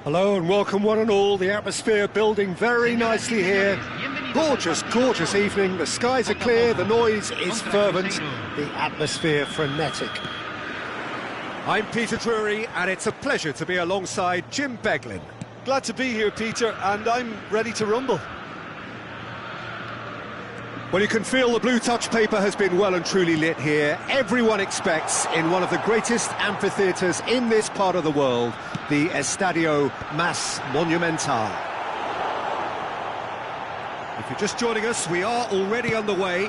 Hello and welcome one and all. The atmosphere building very nicely here. Gorgeous, gorgeous evening. The skies are clear, the noise is fervent, the atmosphere frenetic. I'm Peter Drury and it's a pleasure to be alongside Jim Beglin. Glad to be here, Peter, and I'm ready to rumble. Well, you can feel the blue touch paper has been well and truly lit here. Everyone expects, in one of the greatest amphitheatres in this part of the world, the Estadio Mas Monumental. If you're just joining us, we are already underway.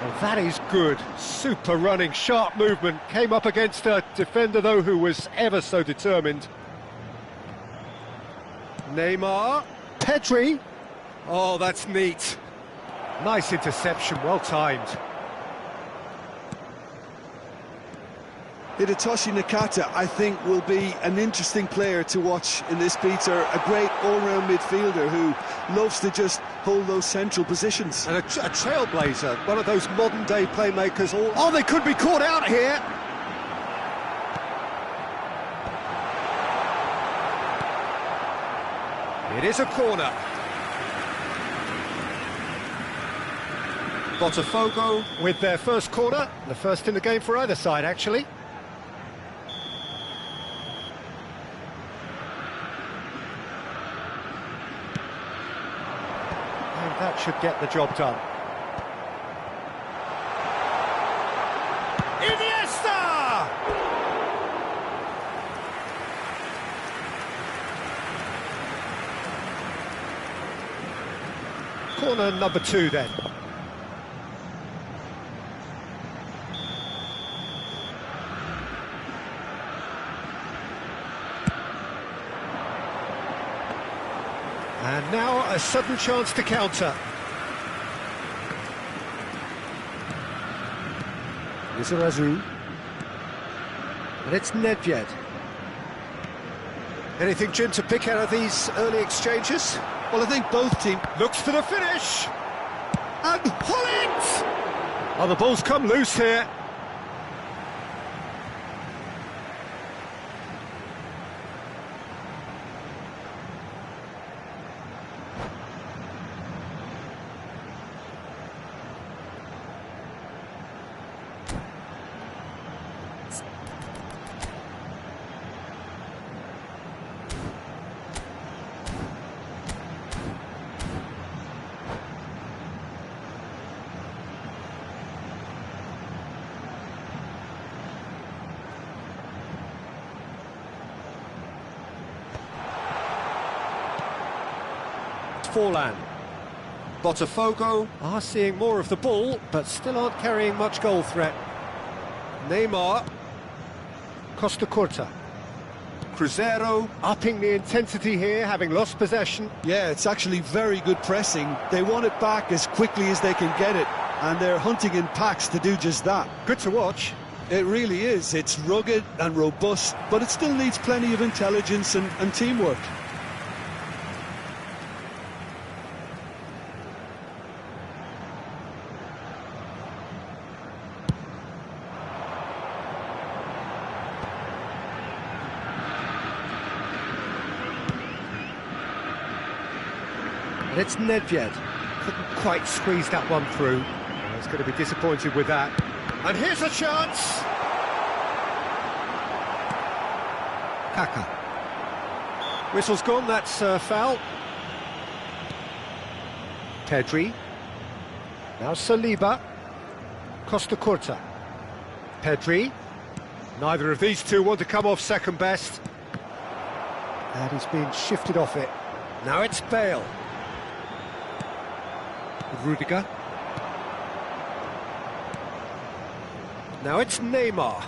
Well, that is good. Super running, sharp movement. Came up against a defender, though, who was ever so determined. Neymar. Pedri. Oh, that's neat. Nice interception, well timed. Hidetoshi Nakata, I think, will be an interesting player to watch in this, Peter. A great all-round midfielder who loves to just hold those central positions. And a trailblazer, one of those modern-day playmakers. Oh, they could be caught out here. It is a corner. Botafogo with their first corner, the first in the game for either side, actually. And that should get the job done. Iniesta! Corner number 2 then. And now a sudden chance to counter. Lizarazu. And it's Nedved. Anything, Jim, to pick out of these early exchanges? Well, I think both teams... Looks for the finish! And pull it! Oh, the ball's come loose here. Forlan. Botafogo are seeing more of the ball, but still aren't carrying much goal threat. Neymar. Costa Curta. Cruzeiro upping the intensity here, having lost possession. Yeah, it's actually very good pressing. They want it back as quickly as they can get it, and they're hunting in packs to do just that. Good to watch. It really is. It's rugged and robust, but it still needs plenty of intelligence and teamwork. And it's Nedved. Couldn't quite squeeze that one through. He's going to be disappointed with that. And here's a chance! Kaka. Whistle's gone, that's foul. Pedri. Now Saliba. Costa Curta. Pedri. Neither of these two want to come off second best. And he's being shifted off it. Now it's Bale. Rudiger. Now it's Neymar.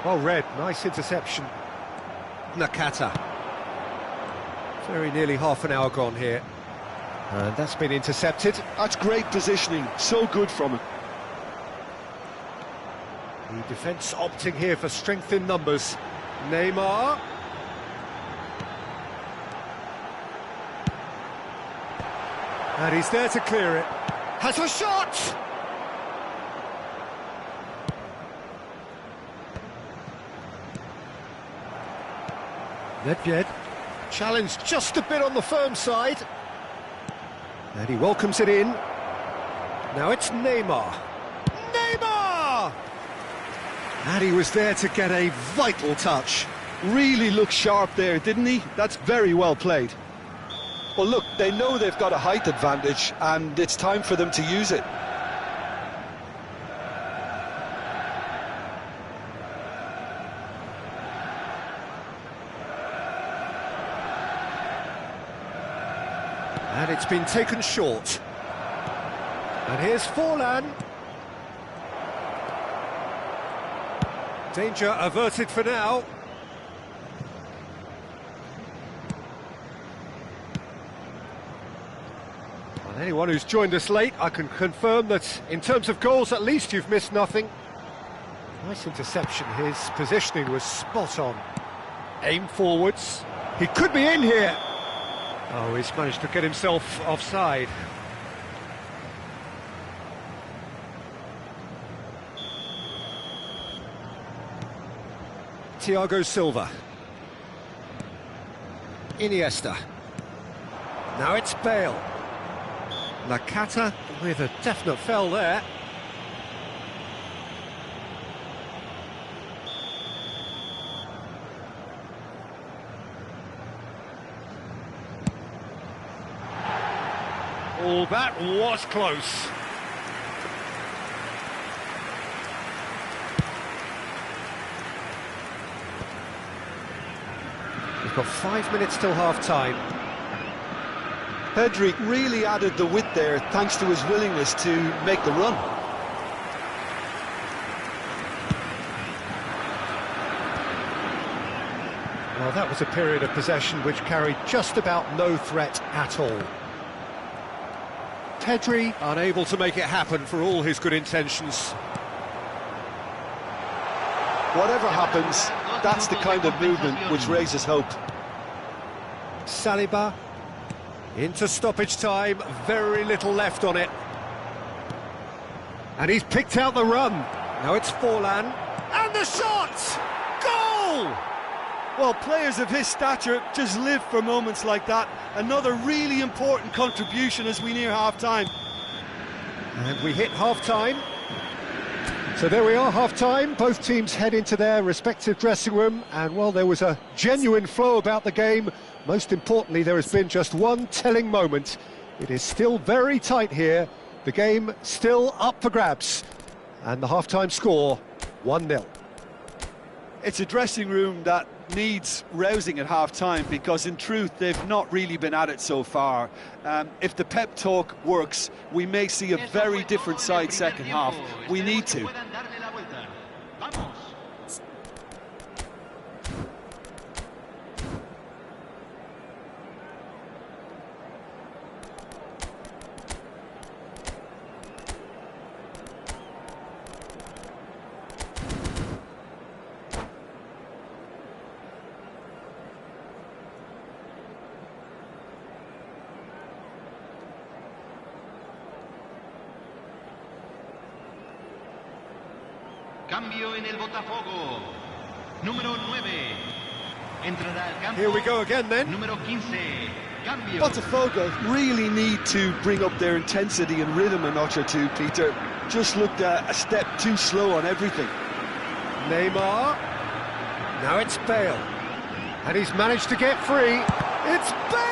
Well read, nice interception. Nakata. Very nearly half an hour gone here. And that's been intercepted. That's great positioning, so good from him. The defence opting here for strength in numbers. Neymar. And he's there to clear it. Has a shot! Nedved, challenged just a bit on the firm side. And he welcomes it in. Now it's Neymar. Neymar! And he was there to get a vital touch. Really looked sharp there, didn't he? That's very well played. Well, look, they know they've got a height advantage, and it's time for them to use it. And it's been taken short. And here's Forlan. Danger averted for now. And anyone who's joined us late, I can confirm that in terms of goals, at least you've missed nothing. Nice interception. His positioning was spot on. Aim forwards. He could be in here. Oh, he's managed to get himself offside. Thiago Silva. Iniesta. Now it's Bale. Nakata with a definite foul there. Oh, that was close. We've got 5 minutes till half-time. Pedri really added the width there thanks to his willingness to make the run. Well, that was a period of possession which carried just about no threat at all. Pedri unable to make it happen for all his good intentions. Whatever happens, that's the kind of movement which raises hope. Saliba into stoppage time, very little left on it. And he's picked out the run. Now it's Forlan. And the shot! Goal! Well, players of his stature just live for moments like that. Another really important contribution as we near half-time. And we hit half-time. So there we are, half-time. Both teams head into their respective dressing room. And, well, there was a genuine flow about the game. Most importantly, there has been just one telling moment. It is still very tight here. The game still up for grabs. And the half-time score, 1-0. It's a dressing room that needs rousing at half-time because, in truth, they've not really been at it so far. If the pep talk works, we may see a very different side second half. We need to. Cambio en el Botafogo. Número 9. Entrará al campo. Here we go again then. Número 15. Cambio. Botafogo really need to bring up their intensity and rhythm a notch or two, Peter. Just looked a step too slow on everything. Neymar. Now it's Bale. And he's managed to get free. It's Bale!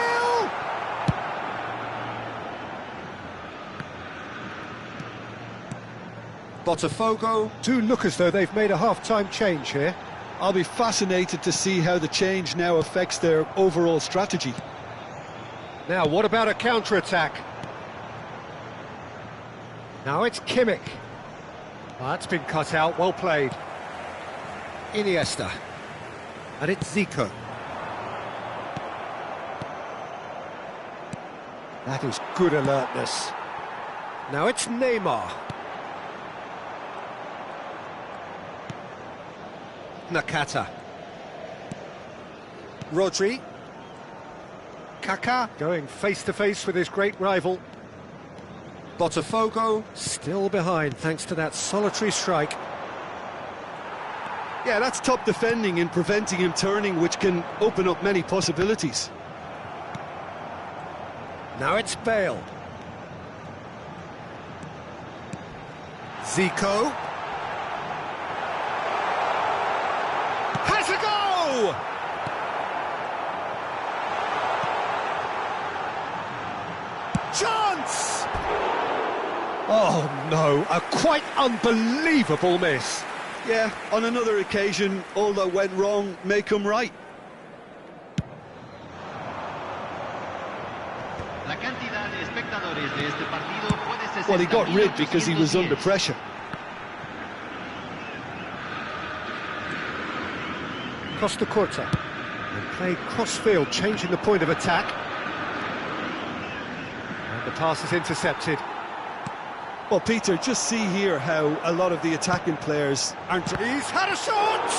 Botafogo do look as though they've made a half-time change here. I'll be fascinated to see how the change now affects their overall strategy. Now, what about a counter-attack? Now it's Kimmich. Well, that's been cut out, well played. Iniesta. And it's Zico. That is good alertness. Now it's Neymar. Nakata. Rodri. Kaká going face-to-face with his great rival. Botafogo. Still behind thanks to that solitary strike. Yeah, that's top defending and preventing him turning, which can open up many possibilities. Now it's Bale. Zico. Has a go! Chance! Oh no, a quite unbelievable miss. Yeah, on another occasion, all that went wrong may come right. La cantidad de espectadores de este partido puede ser. Well, he got rid because he was under pressure. Costa Curta. And played cross-field, changing the point of attack. And the pass is intercepted. Well, Peter, just see here how a lot of the attacking players aren't... He's had a shot!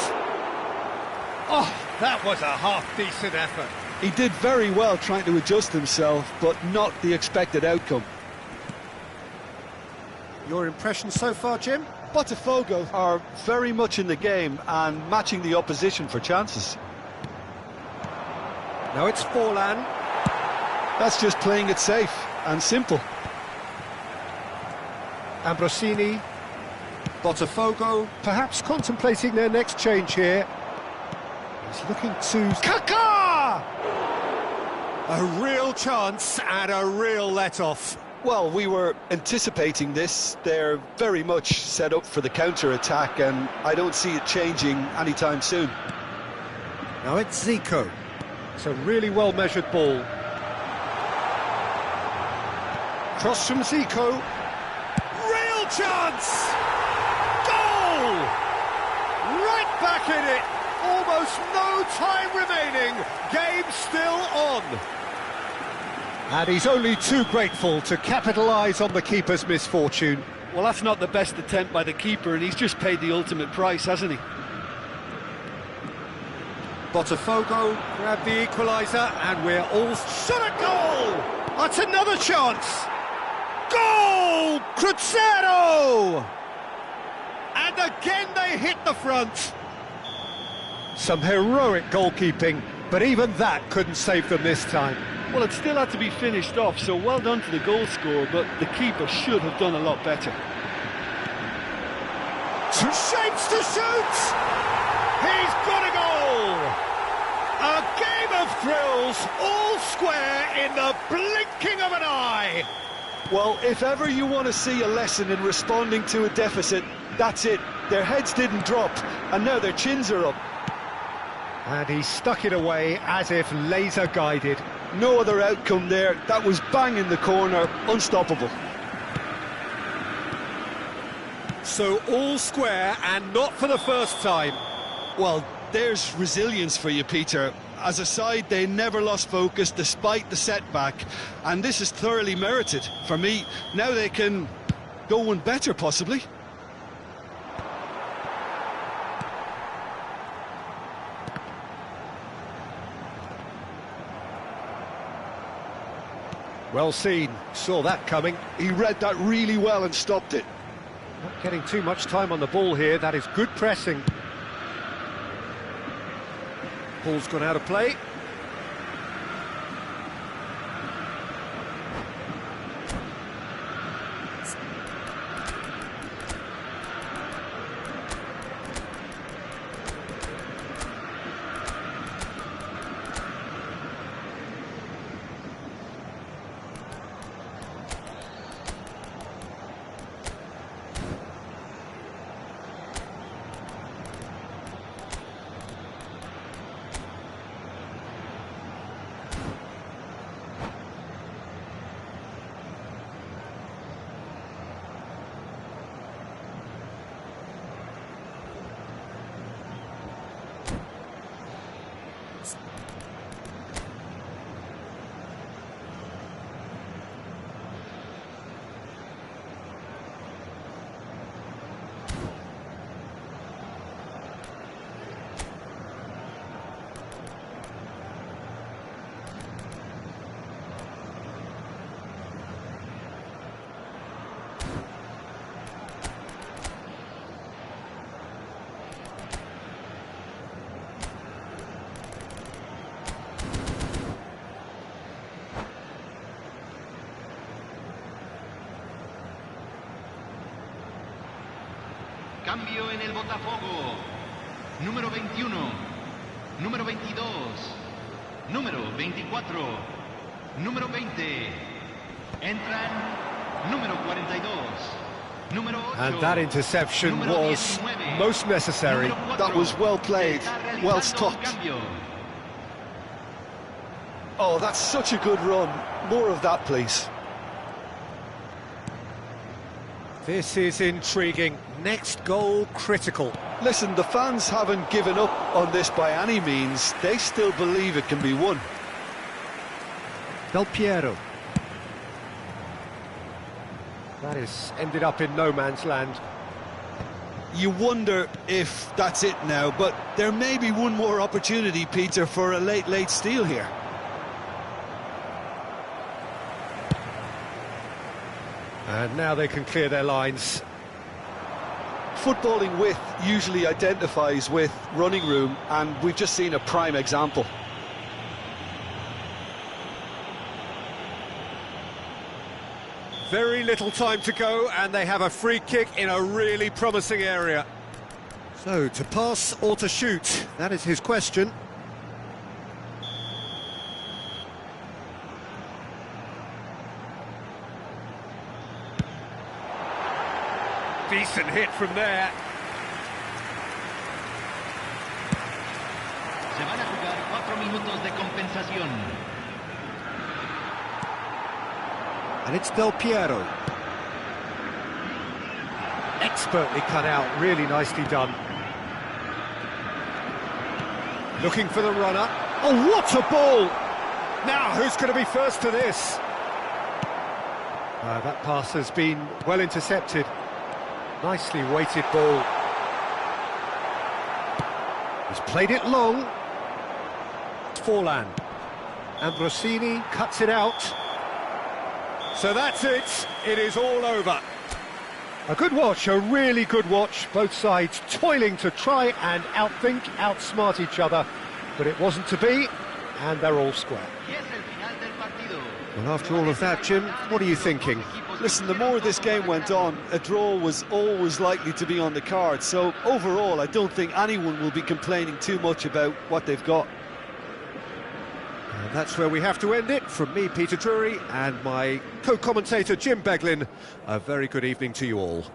Oh, that was a half-decent effort. He did very well trying to adjust himself, but not the expected outcome. Your impression so far, Jim? Botafogo are very much in the game and matching the opposition for chances. Now it's Forlan. That's just playing it safe and simple. Ambrosini. Botafogo. Perhaps contemplating their next change here. He's looking to... Kaká! A real chance and a real let-off. Well, we were anticipating this. They're very much set up for the counter-attack, and I don't see it changing anytime soon. Now it's Zico. It's a really well-measured ball. Cross from Zico. Real chance! Goal! Right back in it. Almost no time remaining. Game still on. And he's only too grateful to capitalise on the keeper's misfortune. Well, that's not the best attempt by the keeper, and he's just paid the ultimate price, hasn't he? Botafogo. Grab the equaliser, and we're all shot at goal! That's another chance! Goal! Cruzeiro! And again they hit the front. Some heroic goalkeeping, but even that couldn't save them this time. Well, it still had to be finished off, so well done to the goal scorer, but the keeper should have done a lot better. Two shapes to shoot! He's got a goal! A game of thrills, all square in the blinking of an eye! Well, if ever you want to see a lesson in responding to a deficit, that's it. Their heads didn't drop, and now their chins are up. And he stuck it away as if laser-guided. No other outcome there. That was bang in the corner, unstoppable. So all square, and not for the first time. Well, there's resilience for you, Peter. As a side, they never lost focus despite the setback, and this is thoroughly merited. For me, now they can go one better, possibly. Well seen, saw that coming. He read that really well and stopped it. Not getting too much time on the ball here, that is good pressing. Ball's gone out of play. Cambio en el Botafogo. Número 21. Número 22. Número 24. Número 20. Entran número 42. Número 8. And that interception was most necessary. That was well played, well stopped. Oh, that's such a good run. More of that, please. This is intriguing. Next goal critical. Listen, the fans haven't given up on this by any means. They still believe it can be won. Del Piero. That has ended up in no man's land. You wonder if that's it now, but there may be one more opportunity, Peter, for a late steal here. And now they can clear their lines. Footballing width usually identifies with running room, and we've just seen a prime example. Very little time to go, and they have a free kick in a really promising area. So, to pass or to shoot? That is his question. Decent hit from there. Se van a jugar 4 minutos de compensación. And it's Del Piero. Expertly cut out, really nicely done. Looking for the runner. Oh, what a ball! Now, who's going to be first to this? That pass has been well intercepted. Nicely weighted ball. He's played it long. Forlan. Ambrosini cuts it out. So that's it. It is all over. A good watch, a really good watch. Both sides toiling to try and outthink, outsmart each other. But it wasn't to be, and they're all square. Well, after all of that, Jim, what are you thinking? Listen, the more this game went on, a draw was always likely to be on the card. So overall, I don't think anyone will be complaining too much about what they've got. And that's where we have to end it. From me, Peter Drury, and my co-commentator, Jim Beglin, a very good evening to you all.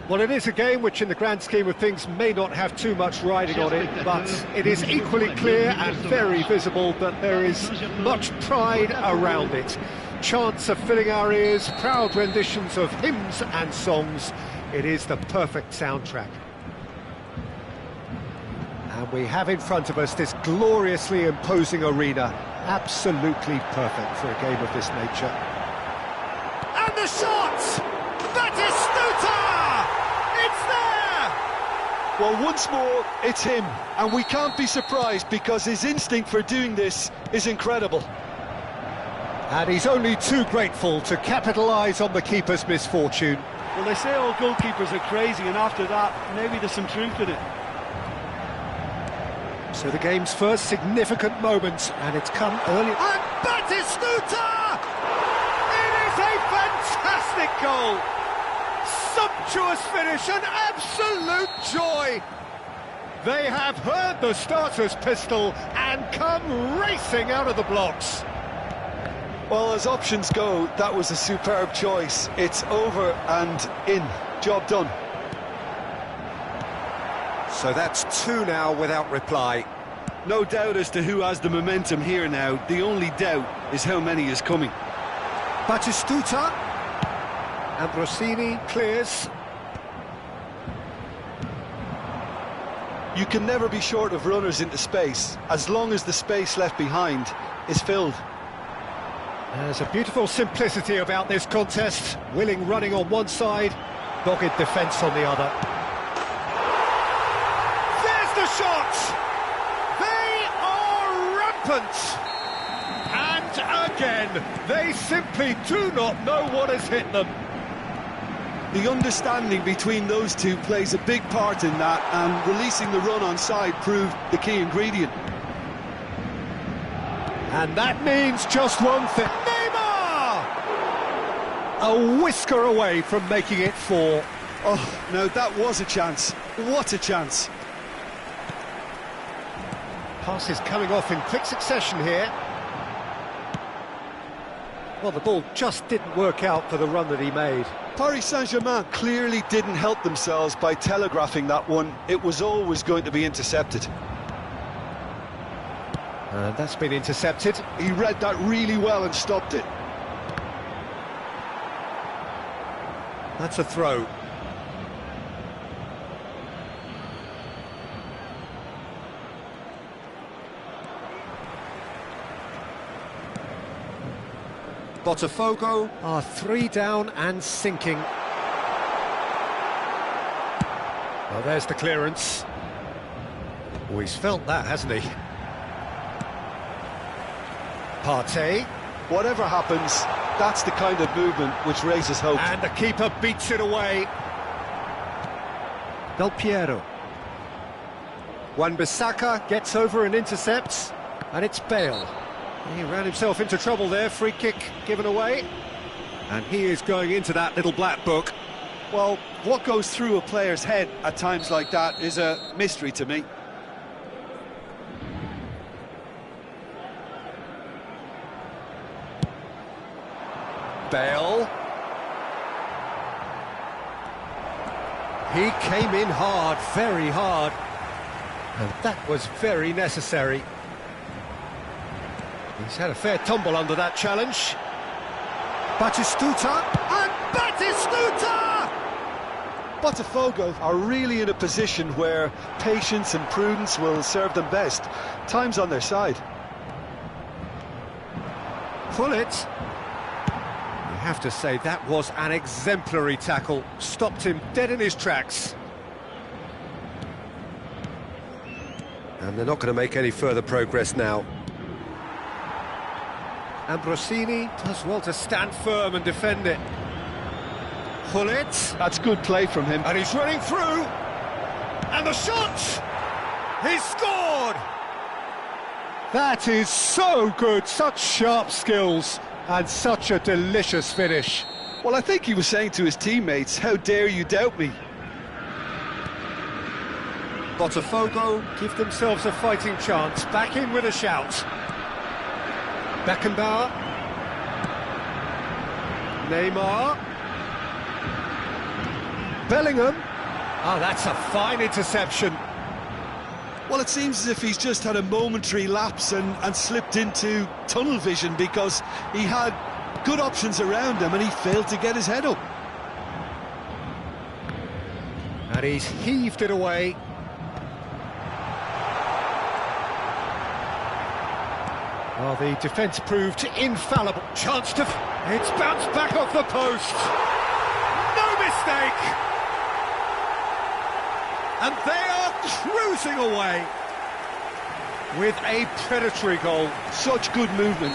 Well, it is a game which, in the grand scheme of things, may not have too much riding on it, but it is equally clear and very visible that there is much pride around it. Chants are filling our ears, proud renditions of hymns and songs. It is the perfect soundtrack. And we have in front of us this gloriously imposing arena, absolutely perfect for a game of this nature. And the shot! Well, once more, it's him, and we can't be surprised because his instinct for doing this is incredible. And he's only too grateful to capitalise on the keeper's misfortune. Well, they say all goalkeepers are crazy, and after that, maybe there's some truth in it. So the game's first significant moment, and it's come early. And Batistuta! It is a fantastic goal! Sumptuous finish, an absolute joy! They have heard the starter's pistol and come racing out of the blocks. Well, as options go, that was a superb choice. It's over and in. Job done. So that's two now without reply. No doubt as to who has the momentum here now. The only doubt is how many is coming. Batistuta. Ambrosini clears. You can never be short of runners into space, as long as the space left behind is filled. There's a beautiful simplicity about this contest. Willing running on one side, dogged defence on the other. There's the shot! They are rampant! And again, they simply do not know what has hit them. The understanding between those two plays a big part in that, and releasing the run on side proved the key ingredient. And that means just one thing. Neymar! A whisker away from making it 4. Oh, no, that was a chance. What a chance. Passes coming off in quick succession here. Well, the ball just didn't work out for the run that he made. Paris Saint-Germain clearly didn't help themselves by telegraphing that one. It was always going to be intercepted. And that's been intercepted. He read that really well and stopped it. That's a throw. Botafogo are 3 down and sinking. Well, there's the clearance. Oh, he's felt that, hasn't he? Partey. Whatever happens, that's the kind of movement which raises hope. And the keeper beats it away. Del Piero. Wan-Bissaka gets over and intercepts. And it's Bale. He ran himself into trouble there, free kick given away. And he is going into that little black book. Well, what goes through a player's head at times like that is a mystery to me. Bale. He came in hard, very hard. And that was very necessary. He's had a fair tumble under that challenge. Batistuta, and Batistuta! Botafogo are really in a position where patience and prudence will serve them best. Time's on their side. Pull it. You have to say that was an exemplary tackle. Stopped him dead in his tracks. and they're not going to make any further progress now. Ambrosini does well to stand firm and defend it. Pull it. That's good play from him. And he's running through. And the shot! He's scored! That is so good. Such sharp skills and such a delicious finish. Well, I think he was saying to his teammates, how dare you doubt me? Botafogo Give themselves a fighting chance. Back in with a shout. Beckenbauer. Neymar. Bellingham. Oh, that's a fine interception. Well, it seems as if he's just had a momentary lapse and slipped into tunnel vision, because he had good options around him and he failed to get his head up. And he's heaved it away. Well, the defence proved infallible. Chance to... It's bounced back off the post. No mistake! And they are cruising away with a predatory goal. Such good movement.